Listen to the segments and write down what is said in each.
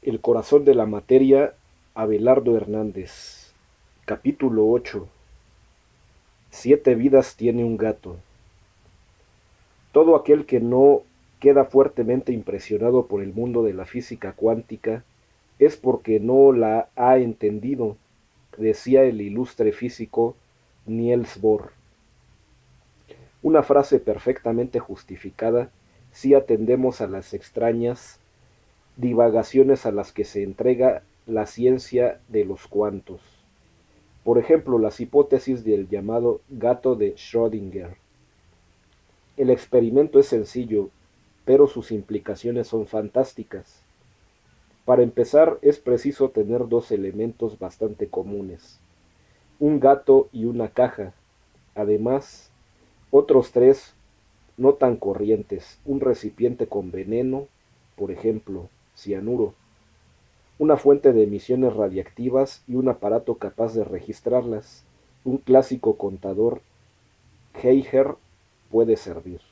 El corazón de la materia, Abelardo Hernández. Capítulo 8. 7 vidas tiene un gato. Todo aquel que no queda fuertemente impresionado por el mundo de la física cuántica es porque no la ha entendido, decía el ilustre físico Niels Bohr. Una frase perfectamente justificada si atendemos a las extrañas divagaciones a las que se entrega la ciencia de los cuantos. Por ejemplo, las hipótesis del llamado gato de Schrödinger. El experimento es sencillo, pero sus implicaciones son fantásticas. Para empezar, es preciso tener dos elementos bastante comunes, un gato y una caja. Además, otros tres no tan corrientes, un recipiente con veneno, por ejemplo, cianuro, una fuente de emisiones radiactivas y un aparato capaz de registrarlas. Un clásico contador Geiger puede servir.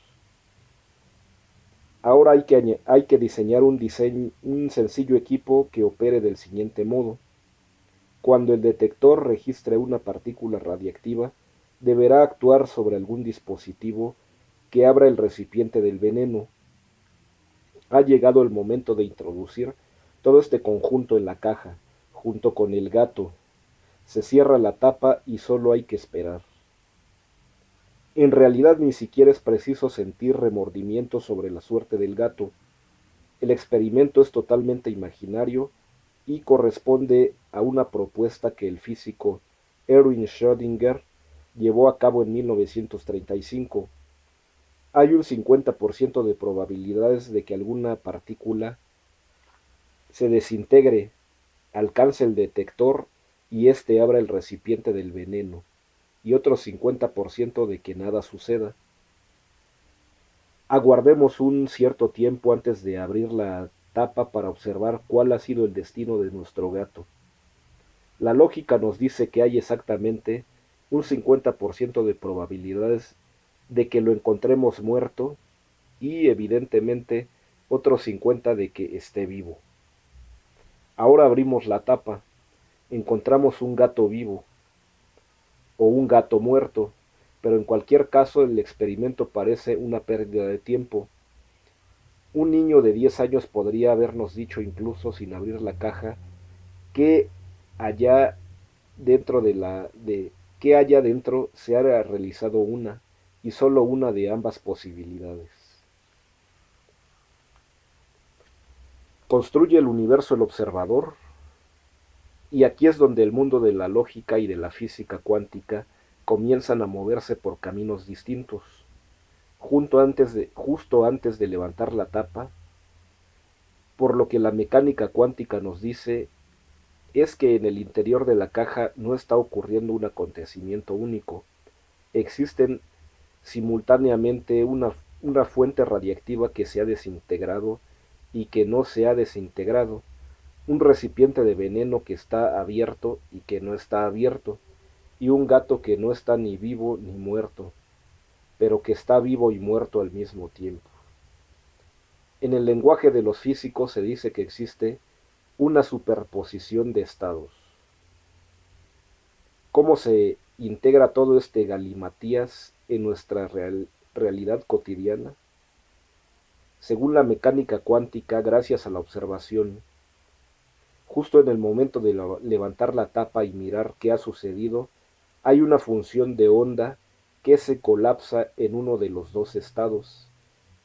Ahora hay que diseñar un sencillo equipo que opere del siguiente modo. Cuando el detector registre una partícula radiactiva, deberá actuar sobre algún dispositivo que abra el recipiente del veneno. Ha llegado el momento de introducir todo este conjunto en la caja, junto con el gato. Se cierra la tapa y solo hay que esperar. En realidad ni siquiera es preciso sentir remordimiento sobre la suerte del gato. El experimento es totalmente imaginario y corresponde a una propuesta que el físico Erwin Schrödinger llevó a cabo en 1935. Hay un 50% de probabilidades de que alguna partícula se desintegre, alcance el detector y éste abra el recipiente del veneno, y otro 50% de que nada suceda. Aguardemos un cierto tiempo antes de abrir la tapa para observar cuál ha sido el destino de nuestro gato. La lógica nos dice que hay exactamente un 50% de probabilidades de que lo encontremos muerto y evidentemente otro 50% de que esté vivo. Ahora abrimos la tapa, encontramos un gato vivo o un gato muerto, pero en cualquier caso el experimento parece una pérdida de tiempo. Un niño de 10 años podría habernos dicho incluso sin abrir la caja que allá dentro que allá dentro se ha realizado una y solo una de ambas posibilidades. Construye el universo el observador, y aquí es donde el mundo de la lógica y de la física cuántica comienzan a moverse por caminos distintos. Justo antes de levantar la tapa, por lo que la mecánica cuántica nos dice es que en el interior de la caja no está ocurriendo un acontecimiento único. Existen simultáneamente una fuente radiactiva que se ha desintegrado y que no se ha desintegrado, un recipiente de veneno que está abierto y que no está abierto, y un gato que no está ni vivo ni muerto, pero que está vivo y muerto al mismo tiempo. En el lenguaje de los físicos se dice que existe una superposición de estados. ¿Cómo se integra todo este galimatías en nuestra realidad cotidiana? Según la mecánica cuántica, gracias a la observación, justo en el momento de levantar la tapa y mirar qué ha sucedido, hay una función de onda que se colapsa en uno de los dos estados,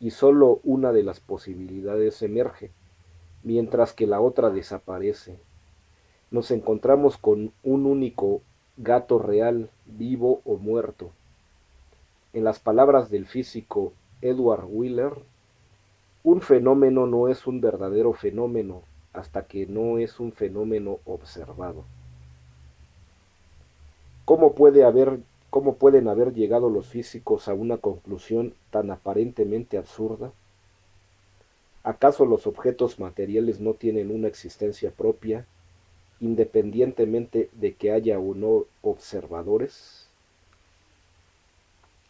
y solo una de las posibilidades emerge, mientras que la otra desaparece. Nos encontramos con un único gato real, vivo o muerto. En las palabras del físico Edward Wheeler, un fenómeno no es un verdadero fenómeno hasta que no es un fenómeno observado. ¿Cómo pueden haber llegado los físicos a una conclusión tan aparentemente absurda? ¿Acaso los objetos materiales no tienen una existencia propia, independientemente de que haya o no observadores?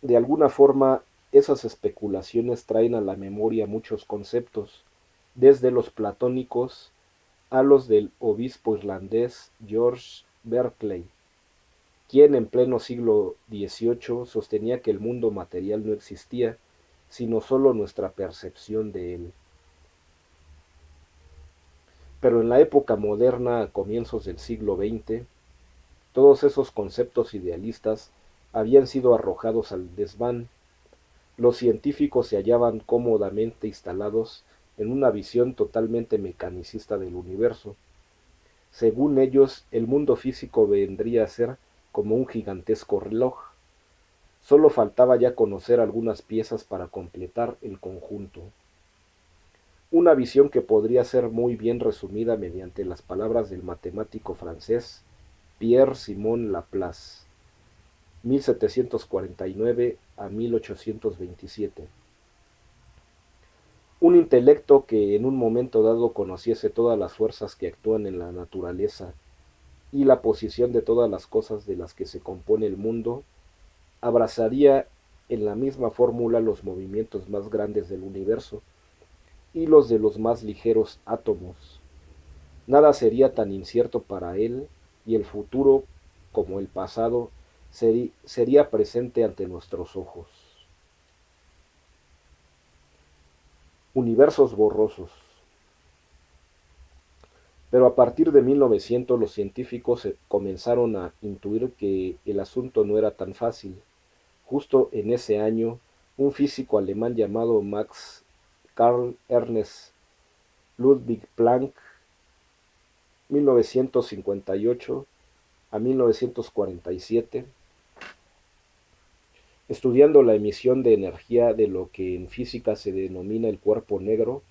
De alguna forma, esas especulaciones traen a la memoria muchos conceptos, desde los platónicos a los del obispo irlandés George Berkeley, quien en pleno siglo XVIII sostenía que el mundo material no existía, sino sólo nuestra percepción de él. Pero en la época moderna, a comienzos del siglo XX, todos esos conceptos idealistas habían sido arrojados al desván. Los científicos se hallaban cómodamente instalados en una visión totalmente mecanicista del universo. Según ellos, el mundo físico vendría a ser como un gigantesco reloj. Solo faltaba ya conocer algunas piezas para completar el conjunto. Una visión que podría ser muy bien resumida mediante las palabras del matemático francés Pierre-Simon Laplace, 1749 a 1827. Un intelecto que en un momento dado conociese todas las fuerzas que actúan en la naturaleza y la posición de todas las cosas de las que se compone el mundo, abrazaría en la misma fórmula los movimientos más grandes del universo y los de los más ligeros átomos. Nada sería tan incierto para él, y el futuro, como el pasado, sería presente ante nuestros ojos. Universos borrosos. Pero a partir de 1900 los científicos comenzaron a intuir que el asunto no era tan fácil. Justo en ese año, un físico alemán llamado Max Carl Ernst Ludwig Planck, 1958 a 1947, estudiando la emisión de energía de lo que en física se denomina el cuerpo negro,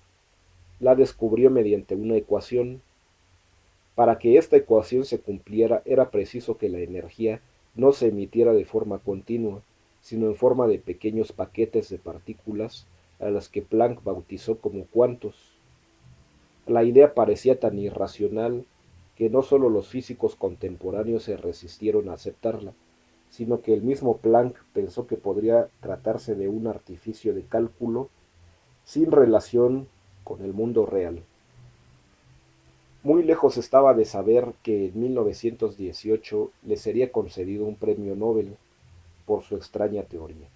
la descubrió mediante una ecuación. Para que esta ecuación se cumpliera era preciso que la energía no se emitiera de forma continua, sino en forma de pequeños paquetes de partículas a las que Planck bautizó como cuantos. La idea parecía tan irracional que no solo los físicos contemporáneos se resistieron a aceptarla, sino que el mismo Planck pensó que podría tratarse de un artificio de cálculo sin relación con el mundo real. Muy lejos estaba de saber que en 1918 le sería concedido un premio Nobel por su extraña teoría.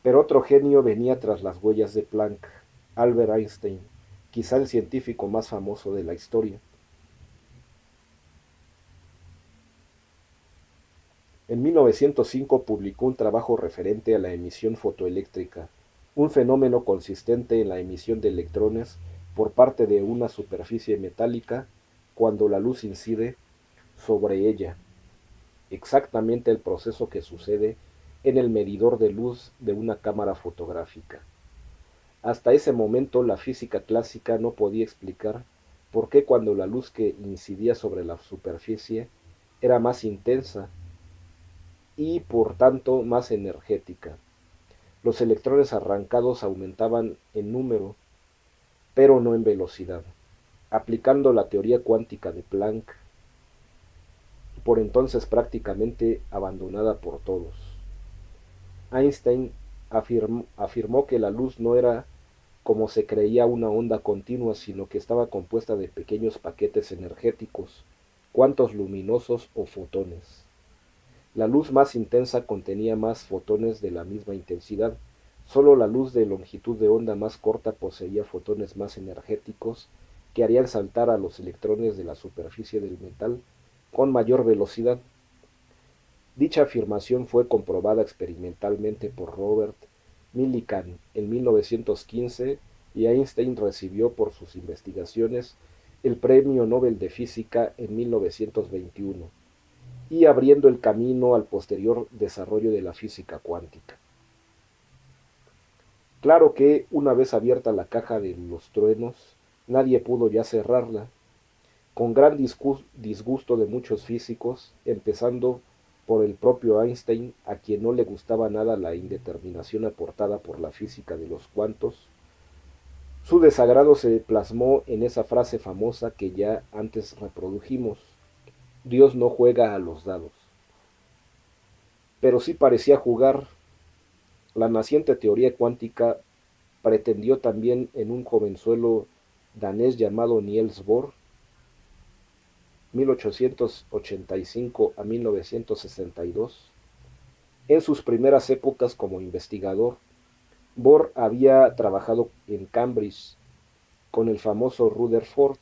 Pero otro genio venía tras las huellas de Planck, Albert Einstein, quizá el científico más famoso de la historia. En 1905 publicó un trabajo referente a la emisión fotoeléctrica, un fenómeno consistente en la emisión de electrones por parte de una superficie metálica cuando la luz incide sobre ella, exactamente el proceso que sucede en el medidor de luz de una cámara fotográfica. Hasta ese momento la física clásica no podía explicar por qué cuando la luz que incidía sobre la superficie era más intensa y por tanto más energética, los electrones arrancados aumentaban en número, pero no en velocidad. Aplicando la teoría cuántica de Planck, por entonces prácticamente abandonada por todos, Einstein afirmó que la luz no era como se creía una onda continua, sino que estaba compuesta de pequeños paquetes energéticos, cuantos luminosos o fotones. La luz más intensa contenía más fotones de la misma intensidad. Solo la luz de longitud de onda más corta poseía fotones más energéticos que harían saltar a los electrones de la superficie del metal con mayor velocidad. Dicha afirmación fue comprobada experimentalmente por Robert Millikan en 1915 y Einstein recibió por sus investigaciones el Premio Nobel de Física en 1921 y abriendo el camino al posterior desarrollo de la física cuántica. Claro que, una vez abierta la caja de los truenos, nadie pudo ya cerrarla, con gran disgusto de muchos físicos, empezando por el propio Einstein, a quien no le gustaba nada la indeterminación aportada por la física de los cuantos. Su desagrado se plasmó en esa frase famosa que ya antes reprodujimos: Dios no juega a los dados. Pero sí parecía jugar. La naciente teoría cuántica pretendió también en un jovenzuelo danés llamado Niels Bohr, 1885 a 1962. En sus primeras épocas como investigador, Bohr había trabajado en Cambridge con el famoso Rutherford,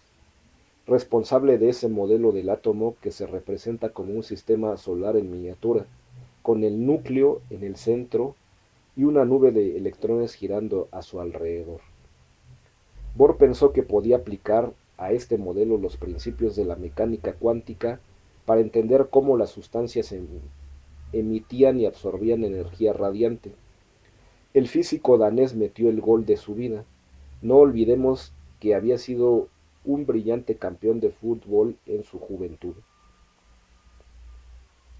responsable de ese modelo del átomo que se representa como un sistema solar en miniatura, con el núcleo en el centro y una nube de electrones girando a su alrededor. Bohr pensó que podía aplicar a este modelo los principios de la mecánica cuántica para entender cómo las sustancias emitían y absorbían energía radiante. El físico danés metió el gol de su vida. No olvidemos que había sido un brillante campeón de fútbol en su juventud.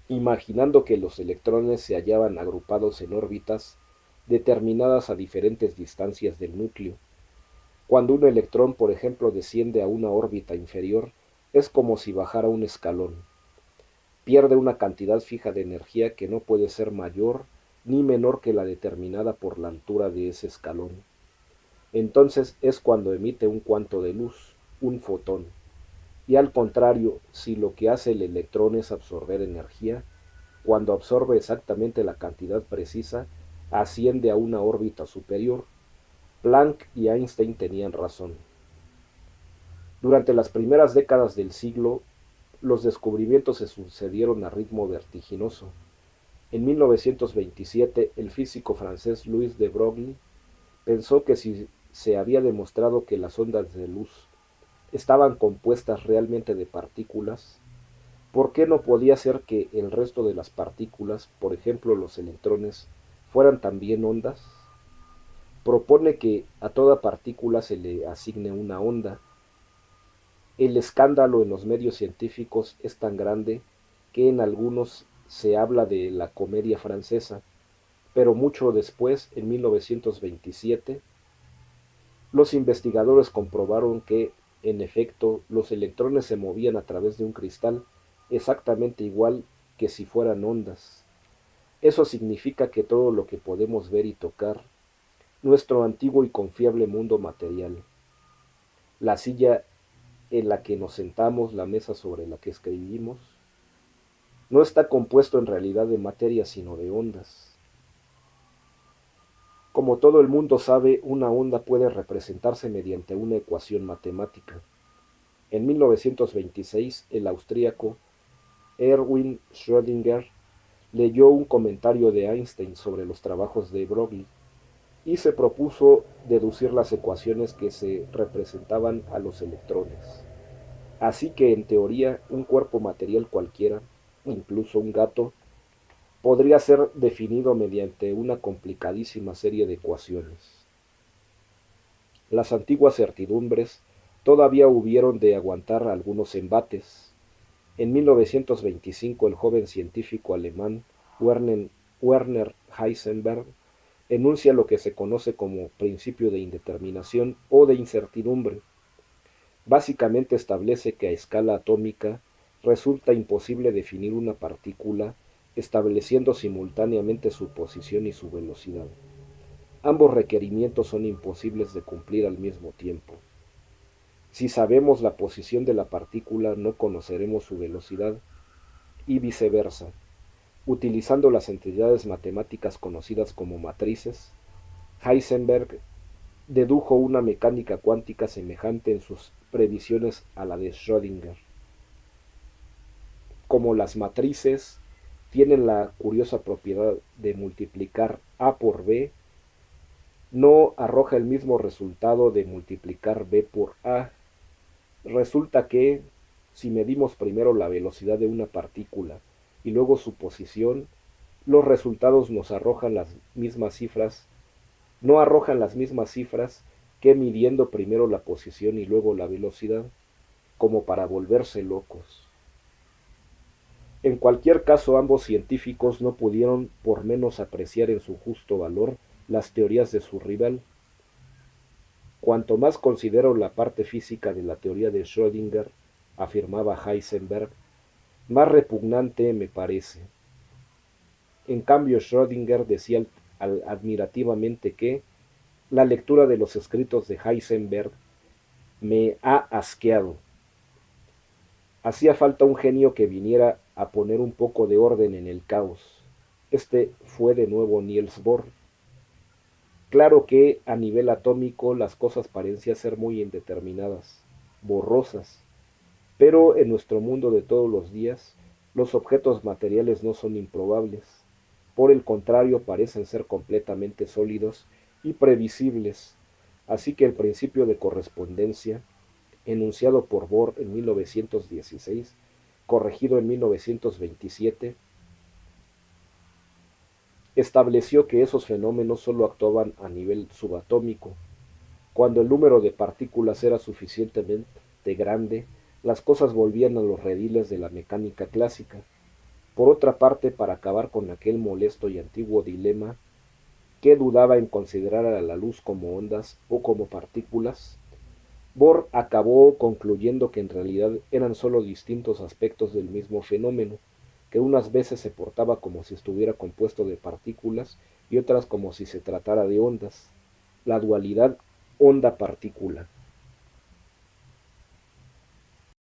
Imaginando que los electrones se hallaban agrupados en órbitas determinadas a diferentes distancias del núcleo. Cuando un electrón, por ejemplo, desciende a una órbita inferior, es como si bajara un escalón. Pierde una cantidad fija de energía que no puede ser mayor ni menor que la determinada por la altura de ese escalón. Entonces es cuando emite un cuanto de luz, un fotón. Y al contrario, si lo que hace el electrón es absorber energía, cuando absorbe exactamente la cantidad precisa, asciende a una órbita superior. Planck y Einstein tenían razón. Durante las primeras décadas del siglo, los descubrimientos se sucedieron a ritmo vertiginoso. En 1927, el físico francés Louis de Broglie pensó que si se había demostrado que las ondas de luz estaban compuestas realmente de partículas, ¿por qué no podía ser que el resto de las partículas, por ejemplo los electrones, fueran también ondas? Propone que a toda partícula se le asigne una onda. El escándalo en los medios científicos es tan grande que en algunos se habla de la comedia francesa, pero mucho después, en 1927, los investigadores comprobaron que, en efecto, los electrones se movían a través de un cristal exactamente igual que si fueran ondas. Eso significa que todo lo que podemos ver y tocar, nuestro antiguo y confiable mundo material, la silla en la que nos sentamos, la mesa sobre la que escribimos, no está compuesto en realidad de materia sino de ondas. Como todo el mundo sabe, una onda puede representarse mediante una ecuación matemática. En 1926, el austríaco Erwin Schrödinger leyó un comentario de Einstein sobre los trabajos de Broglie y se propuso deducir las ecuaciones que se representaban a los electrones. Así que, en teoría, un cuerpo material cualquiera, incluso un gato, podría ser definido mediante una complicadísima serie de ecuaciones. Las antiguas certidumbres todavía hubieron de aguantar algunos embates. En 1925 el joven científico alemán Werner Heisenberg enuncia lo que se conoce como principio de indeterminación o de incertidumbre. Básicamente establece que a escala atómica resulta imposible definir una partícula estableciendo simultáneamente su posición y su velocidad. Ambos requerimientos son imposibles de cumplir al mismo tiempo. Si sabemos la posición de la partícula, no conoceremos su velocidad y viceversa. Utilizando las entidades matemáticas conocidas como matrices, Heisenberg dedujo una mecánica cuántica semejante en sus previsiones a la de Schrödinger. Como las matrices tienen la curiosa propiedad de multiplicar A por B, no arroja el mismo resultado de multiplicar B por A. Resulta que, si medimos primero la velocidad de una partícula y luego su posición, los resultados nos arrojan las mismas cifras, no arrojan las mismas cifras que midiendo primero la posición y luego la velocidad, como para volverse locos. En cualquier caso, ambos científicos no pudieron por menos apreciar en su justo valor las teorías de su rival. Cuanto más considero la parte física de la teoría de Schrödinger, afirmaba Heisenberg, más repugnante me parece. En cambio, Schrödinger decía admirativamente que la lectura de los escritos de Heisenberg me ha asqueado. Hacía falta un genio que viniera a poner un poco de orden en el caos. Este fue de nuevo Niels Bohr. Claro que a nivel atómico las cosas parecían ser muy indeterminadas, borrosas, pero en nuestro mundo de todos los días, los objetos materiales no son improbables. Por el contrario, parecen ser completamente sólidos y previsibles. Así que el principio de correspondencia, enunciado por Bohr en 1916, corregido en 1927, estableció que esos fenómenos solo actuaban a nivel subatómico. Cuando el número de partículas era suficientemente grande, las cosas volvían a los rediles de la mecánica clásica. Por otra parte, para acabar con aquel molesto y antiguo dilema, ¿qué dudaba en considerar a la luz como ondas o como partículas? Bohr acabó concluyendo que en realidad eran sólo distintos aspectos del mismo fenómeno, que unas veces se portaba como si estuviera compuesto de partículas y otras como si se tratara de ondas. La dualidad onda-partícula.